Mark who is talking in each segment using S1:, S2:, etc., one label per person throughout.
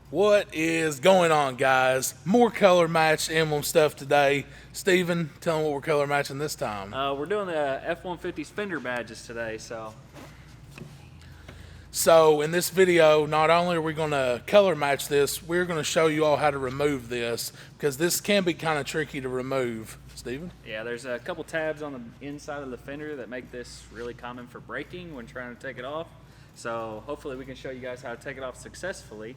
S1: What is going on, guys? More color matched emblem stuff today. Steven, tell them what we're color matching this time.
S2: We're doing the F-150's fender badges today,
S1: So in this video, not only are we going to color match this, we're going to show you all how to remove this, because this can be kind of tricky to remove. Steven?
S2: yeah, there's a couple tabs on the inside of the fender that make this really common for breaking when trying to take it off. So hopefully we can show you guys how to take it off successfully.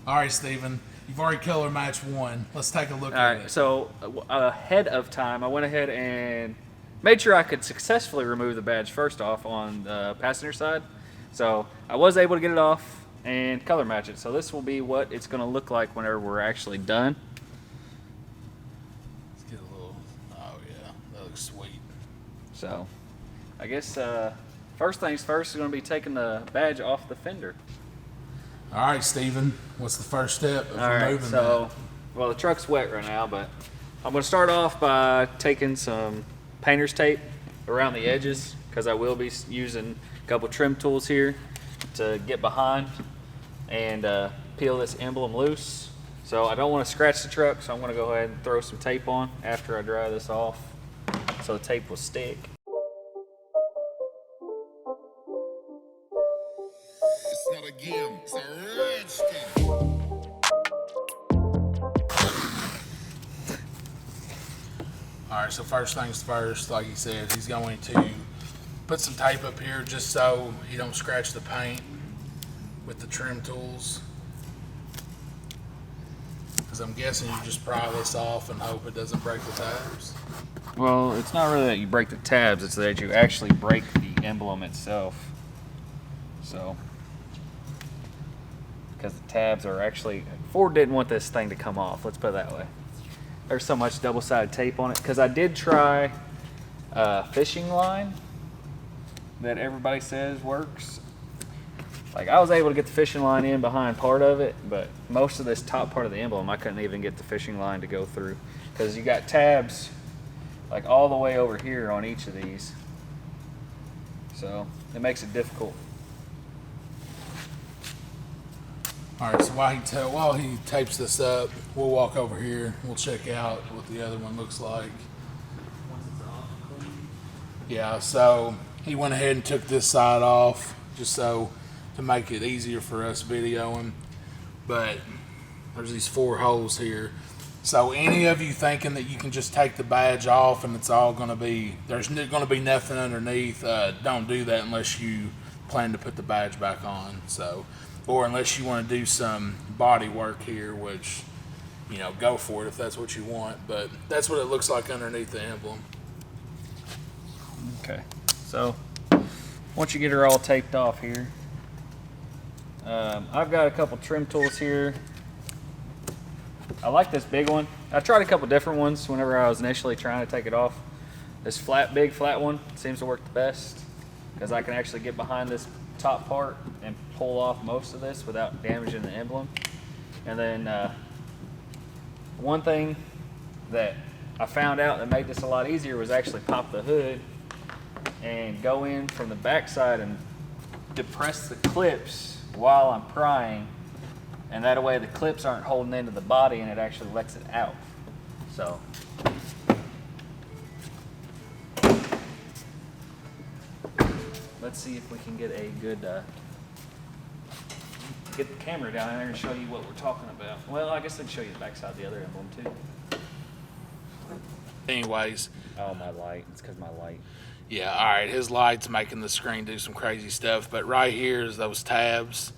S1: All right, Steven, you've already color matched one. Let's take a look at it.
S2: So ahead of time, I went ahead and made sure I could successfully remove the badge first off on the passenger side. So I was able to get it off and color match it. So this will be what it's going to look like whenever we're actually done.
S1: Let's get a little, oh yeah, that looks sweet.
S2: So I guess first things first is going to be taking the badge off the fender.
S1: All right, Steven, what's the first step of removing
S2: that? Well, the truck's wet right now, but I'm going to start off by taking some painter's tape around the edges, because I will be using a couple trim tools here to get behind and peel this emblem loose. So I don't want to scratch the truck, so I'm going to go ahead and throw some tape on after I dry this off so the tape will stick.
S3: It's not a game, it's a rich thing.
S1: All right, so first things first, like he said, he's going to put some tape up here just so he don't scratch the paint with the trim tools. Because I'm guessing you just pry this off and hope it doesn't break the tabs.
S2: Well, it's not really that you break the tabs, it's that you actually break the emblem itself. So, because the tabs are actually, Ford didn't want this thing to come off, let's put it that way. There's so much double-sided tape on it, because I did try fishing line that everybody says works. Like, I was able to get the fishing line in behind part of it, but most of this top part of the emblem I couldn't even get the fishing line to go through, because you got tabs like all the way over here on each of these, so it makes it difficult.
S1: All right, so while he tapes this up, we'll walk over here. We'll check out what the other one looks like. Yeah, so he went ahead and took this side off just so to make it easier for us videoing. But there's these 4 holes here. So any of you thinking that you can just take the badge off and it's all going to be, there's going to be nothing underneath, don't do that unless you plan to put the badge back on. So, or unless you want to do some body work here, which, you know, go for it if that's what you want. But that's what it looks like underneath the emblem.
S2: Okay, so once you get her all taped off here, I've got a couple trim tools here. I like this big one. I tried a couple different ones whenever I was initially trying to take it off. This big flat one seems to work the best, because I can actually get behind this top part and pull off most of this without damaging the emblem. And then one thing that I found out that made this a lot easier was actually pop the hood and go in from the back side and depress the clips while I'm prying, and that way the clips aren't holding into the body and it actually lets it out. So let's see if we can get a good get the camera down there and show you what we're talking about. Well, I guess I'd show you the back side of the other emblem too.
S1: Anyways.
S2: Oh, my light. It's because my light.
S1: Yeah, all right, his light's making the screen do some crazy stuff, but right here is those tabs.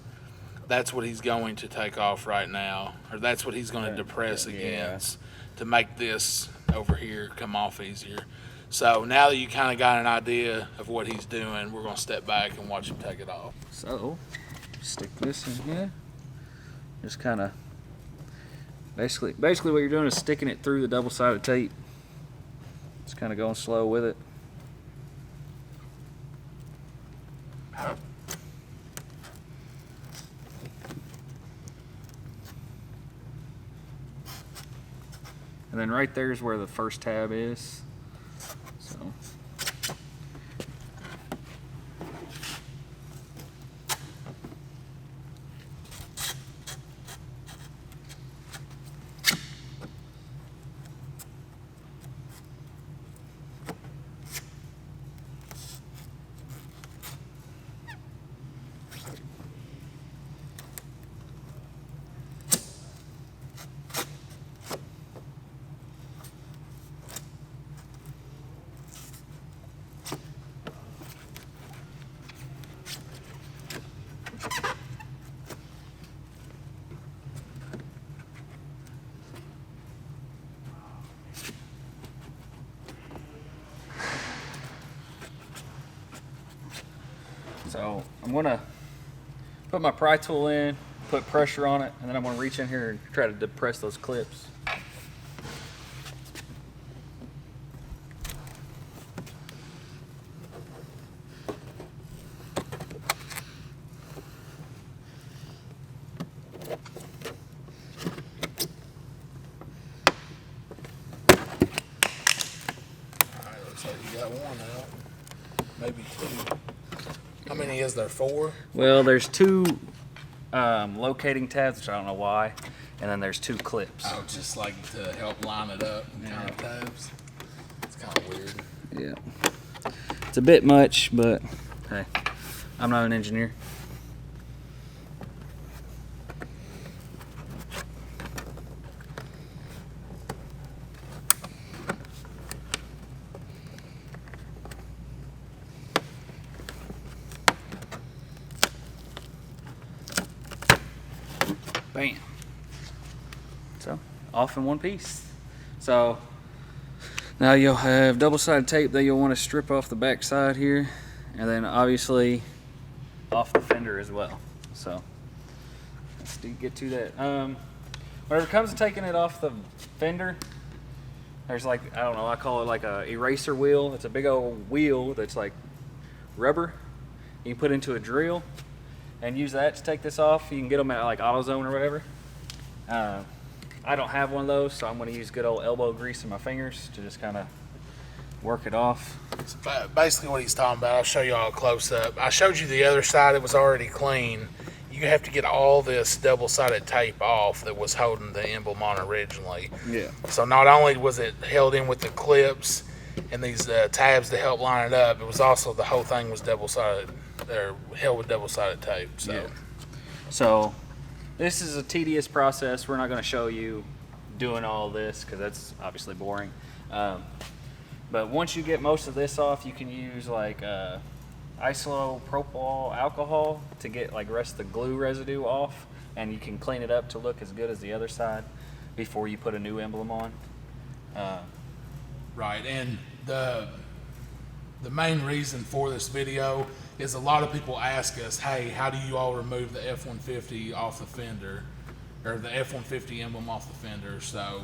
S1: That's what he's going to take off right now, or that's what he's going to depress against to make this over here come off easier. So now that you kind of got an idea of what he's doing, we're going to step back and watch him take it off.
S2: So, stick this in here. Just kind of, basically what you're doing is sticking it through the double-sided tape. Just kind of going slow with it. And then right there is where the first tab is. So. So I'm gonna put my pry tool in, put pressure on it, and then I'm gonna reach in here and try to depress those clips.
S1: Alright, looks like you got one out. Maybe two. How many is there? 4?
S2: Well, there's 2 locating tabs, which I don't know why, and then there's 2 clips.
S1: Oh, just like to help line it up kind of tabs. It's kind of weird.
S2: Yeah. It's a bit much, but hey, I'm not an engineer. Bam. So, off in one piece. So, now you'll have double-sided tape that you'll want to strip off the back side here, and then obviously off the fender as well. So, let's get to that. Whenever it comes to taking it off the fender, there's like, I don't know, I call it like a eraser wheel. It's a big old wheel that's like rubber. You can put into a drill and use that to take this off. You can get them at like AutoZone or whatever. I don't have one of those, so I'm going to use good old elbow grease in my fingers to just kind of work it off.
S1: So basically what he's talking about, I'll show you all a close-up. I showed you the other side, it was already clean. You have to get all this double-sided tape off that was holding the emblem on originally.
S2: Yeah.
S1: So not only was it held in with the clips and these tabs to help line it up, it was also the whole thing was double-sided, or held with double-sided tape. So.
S2: Yeah. So this is a tedious process. We're not going to show you doing all this because that's obviously boring. But once you get most of this off, you can use like isopropyl alcohol to get like rest of the glue residue off, and you can clean it up to look as good as the other side before you put a new emblem on.
S1: Right, and the main reason for this video is a lot of people ask us, hey, how do you all remove the F-150 off the fender, or the F-150 emblem off the fender? So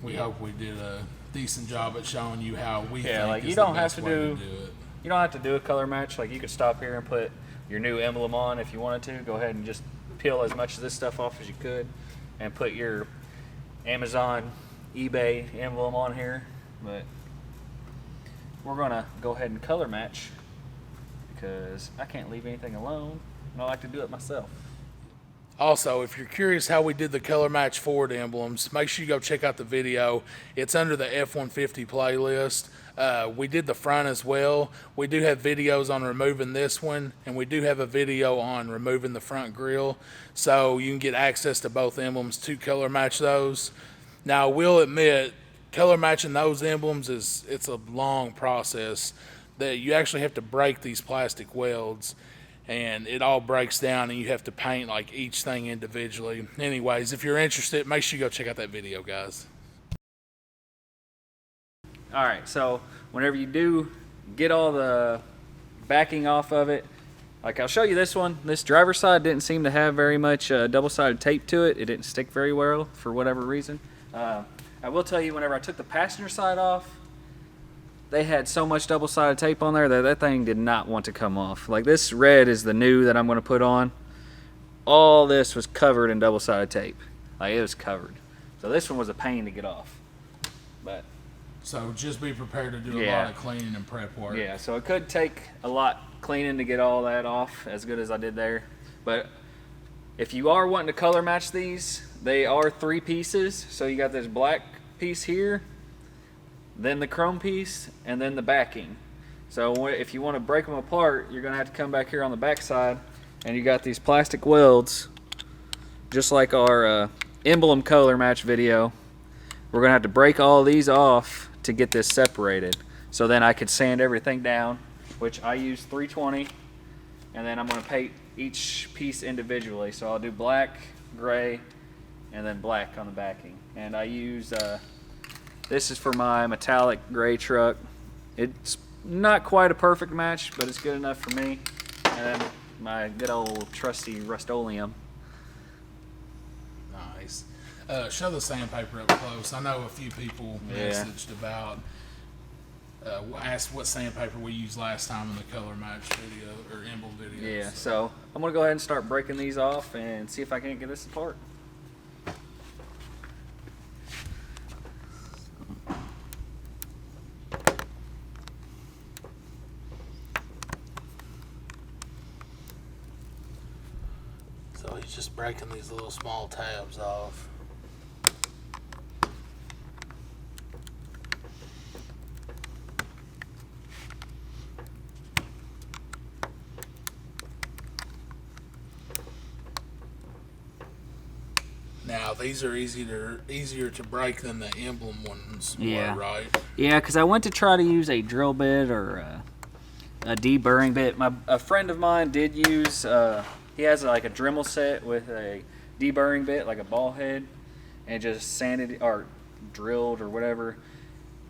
S1: we hope we did a decent job at showing you how we think
S2: like
S1: is
S2: you don't
S1: the
S2: have
S1: best
S2: to
S1: way
S2: do,
S1: to do it.
S2: you don't have to do a color match. Like you could stop here and put your new emblem on if you wanted to. Go ahead and just peel as much of this stuff off as you could and put your Amazon, eBay emblem on here. But we're gonna go ahead and color match because I can't leave anything alone, and I like to do it myself.
S1: Also, if you're curious how we did the color match Ford emblems, make sure you go check out the video. It's under the F-150 playlist. We did the front as well. We do have videos on removing this one, and we do have a video on removing the front grille, so you can get access to both emblems to color match those. Now, I will admit, color matching those emblems it's a long process that you actually have to break these plastic welds, and it all breaks down and you have to paint like each thing individually. Anyways, if you're interested, make sure you go check out that video, guys.
S2: All right, so whenever you do get all the backing off of it, like I'll show you this one. This driver's side didn't seem to have very much double-sided tape to it. It didn't stick very well for whatever reason. I will tell you, whenever I took the passenger side off, they had so much double-sided tape on there that that thing did not want to come off. Like this red is the new that I'm going to put on. All this was covered in double-sided tape. Like it was covered. So this one was a pain to get off. But
S1: So just be prepared to do a
S2: Yeah.
S1: lot of cleaning and prep work.
S2: yeah, so it could take a lot cleaning to get all that off, as good as I did there. But if you are wanting to color match these, they are 3 pieces. So you got this black piece here, then the chrome piece, and then the backing. So if you want to break them apart, you're going to have to come back here on the back side, and you got these plastic welds, just like our emblem color match video. We're going to have to break all these off to get this separated. So then I could sand everything down, which I use 320, and then I'm going to paint each piece individually. So I'll do black, gray, and then black on the backing. And I use, this is for my metallic gray truck. It's not quite a perfect match, but it's good enough for me. And then my good old trusty Rust-Oleum.
S1: Nice. Show the sandpaper up close. I know a few people
S2: Yeah.
S1: messaged about, asked what sandpaper we used last time in the color match video or emblem video.
S2: Yeah, so I'm gonna go ahead and start breaking these off and see if I can't get this apart.
S1: So he's just breaking these little small tabs off. Now these are easier to break than the emblem ones
S2: Yeah.
S1: were, right?
S2: Yeah, because I went to try to use a drill bit or a deburring bit. A friend of mine did use, he has like a Dremel set with a deburring bit, like a ball head, and just sanded or drilled or whatever,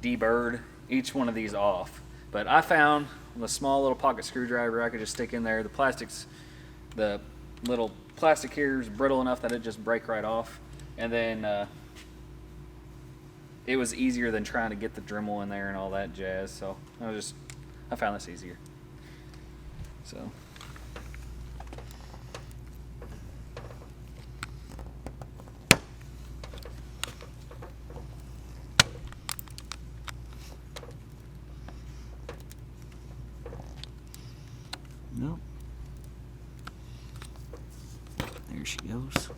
S2: deburred each one of these off. But I found the small little pocket screwdriver I could just stick in there. The little plastic here is brittle enough that it just break right off. And then it was easier than trying to get the Dremel in there and all that jazz. So I found this easier. So. Nope. There she goes.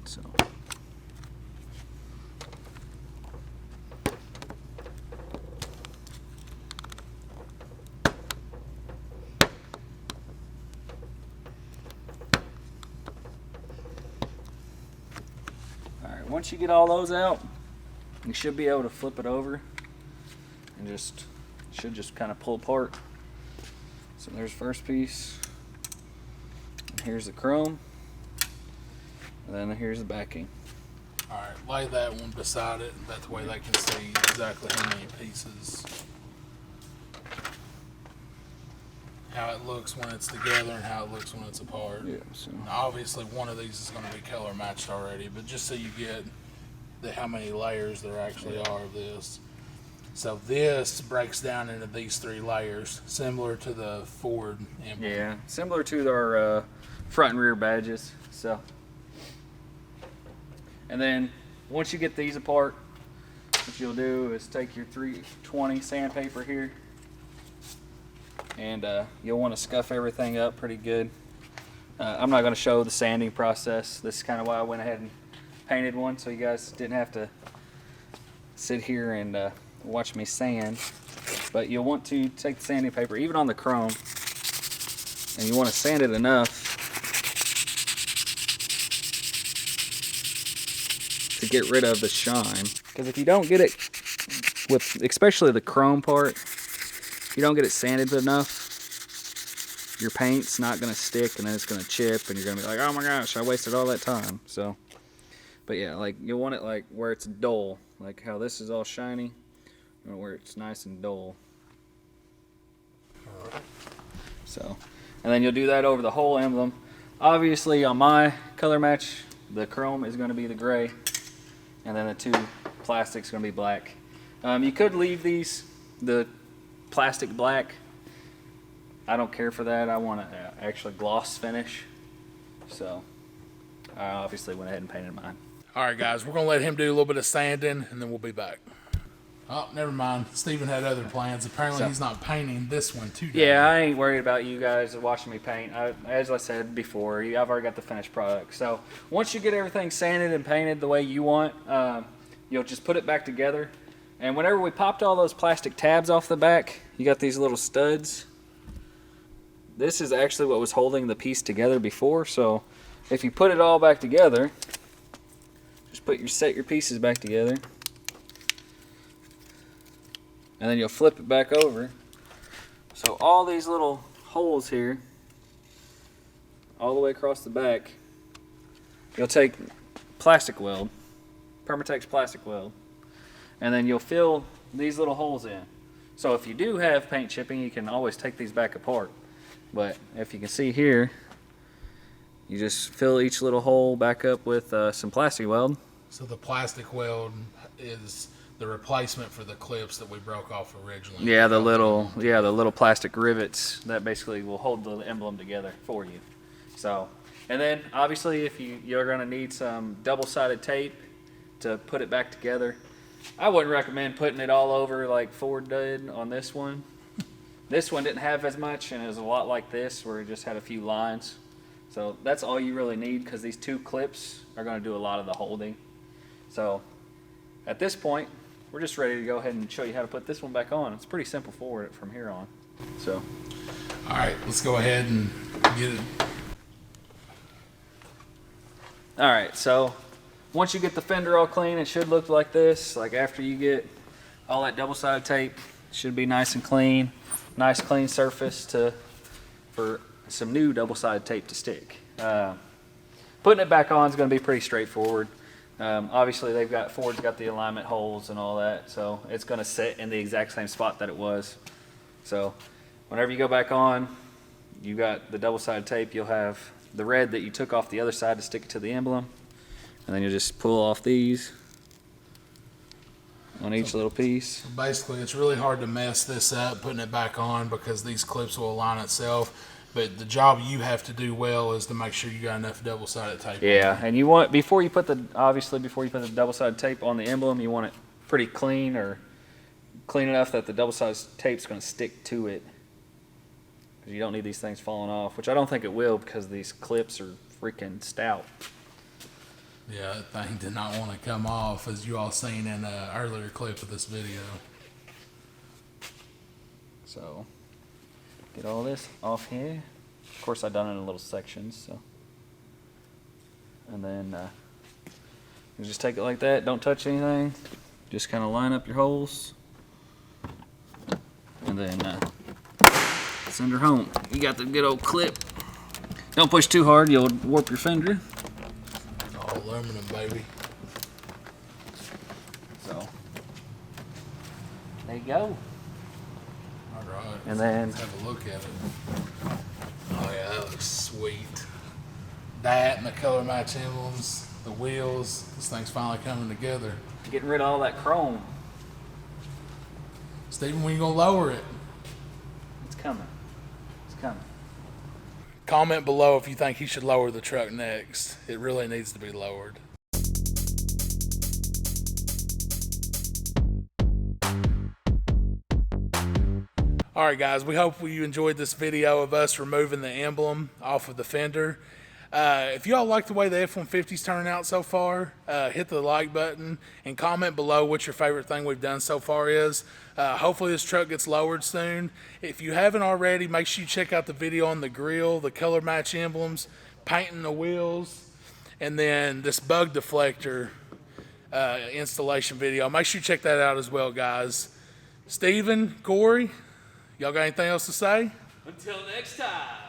S2: So. Alright, once you get all those out, you should be able to flip it over and should just kind of pull apart. So there's the first piece, and here's the chrome, and then here's the backing.
S1: Alright, lay that one beside it. That way they can see exactly how many pieces. How it looks when it's together and how it looks when it's apart.
S2: Yeah, so.
S1: Now, obviously one of these is going to be color matched already, but just so you get how many layers there actually are of this. So this breaks down into these 3 layers, similar to the Ford emblem.
S2: Yeah, similar to our front and rear badges. So, and then once you get these apart, what you'll do is take your 320 sandpaper here, and you'll want to scuff everything up pretty good. I'm not going to show the sanding process. This is kind of why I went ahead and painted one, so you guys didn't have to sit here and watch me sand. But you'll want to take the sanding paper, even on the chrome, and you want to sand it enough to get rid of the shine. Because if you don't get it, with especially the chrome part, if you don't get it sanded enough, your paint's not going to stick, and then it's going to chip, and you're going to be like, oh my gosh, I wasted all that time. So, but yeah, like you want it like where it's dull, like how this is all shiny, and where it's nice and dull. So, and then you'll do that over the whole emblem. Obviously, on my color match, the chrome is going to be the gray, and then the 2 plastics going to be black. You could leave the plastic black. I don't care for that. I want to actually gloss finish. So I obviously went ahead and painted mine.
S1: All right, guys, we're going to let him do a little bit of sanding, and then we'll be back. Oh, never mind. Steven had other plans. Apparently, he's not painting this one today.
S2: Yeah, I ain't worried about you guys watching me paint. As I said before, I've already got the finished product. So once you get everything sanded and painted the way you want, you'll just put it back together. And whenever we popped all those plastic tabs off the back, you got these little studs. This is actually what was holding the piece together before. So if you put it all back together, just set your pieces back together. And then you'll flip it back over. So all these little holes here, all the way across the back, you'll take plastic weld, Permatex plastic weld, and then you'll fill these little holes in. So if you do have paint chipping, you can always take these back apart. But if you can see here, you just fill each little hole back up with some plastic weld.
S1: So the plastic weld is the replacement for the clips that we broke off originally.
S2: Yeah, the little plastic rivets that basically will hold the emblem together for you. So, and then obviously if you're gonna need some double-sided tape to put it back together. I wouldn't recommend putting it all over like Ford did on this one. This one didn't have as much, and it was a lot like this where it just had a few lines. So that's all you really need, because these two clips are gonna do a lot of the holding. So at this point, we're just ready to go ahead and show you how to put this one back on. It's pretty simple from here on. So,
S1: all right, let's go ahead and get it.
S2: All right, so once you get the fender all clean, it should look like this. Like after you get all that double-sided tape, it should be nice and clean. Nice clean surface for some new double-sided tape to stick. Putting it back on is going to be pretty straightforward. Obviously Ford's got the alignment holes and all that, so it's going to sit in the exact same spot that it was. So whenever you go back on, you got the double-sided tape. You'll have the red that you took off the other side to stick it to the emblem, and then you'll just pull off these on each little piece.
S1: Basically, it's really hard to mess this up putting it back on because these clips will align itself. But the job you have to do well is to make sure you got enough double-sided tape.
S2: Yeah, and you want before you put the double-sided tape on the emblem, you want it pretty clean, or clean enough that the double-sided tape's going to stick to it. Because you don't need these things falling off, which I don't think it will because these clips are freaking stout.
S1: Yeah, that thing did not want to come off, as you all seen in an earlier clip of this video.
S2: So get all this off here. Of course, I've done it in little sections. So, and then you just take it like that. Don't touch anything. Just kind of line up your holes, and then send her home. You got the good old clip. Don't push too hard; you'll warp your fender.
S1: All aluminum, baby.
S2: So there you go.
S1: All right.
S2: And then
S1: let's have a look at it. Oh yeah, that looks sweet. That and the color match emblems, the wheels. This thing's finally coming together.
S2: Getting rid of all that chrome.
S1: Steven, when you gonna lower it?
S2: It's coming. It's coming.
S1: Comment below if you think he should lower the truck next. It really needs to be lowered. Alright guys, we hope you enjoyed this video of us removing the emblem off of the fender. If y'all like the way the F-150's turning out so far, hit the like button and comment below what your favorite thing we've done so far is. Hopefully this truck gets lowered soon. If you haven't already, make sure you check out the video on the grill, the color match emblems, painting the wheels, and then this bug deflector installation video. Make sure you check that out as well, guys. Steven, Corey, y'all got anything else to say?
S2: Until next time.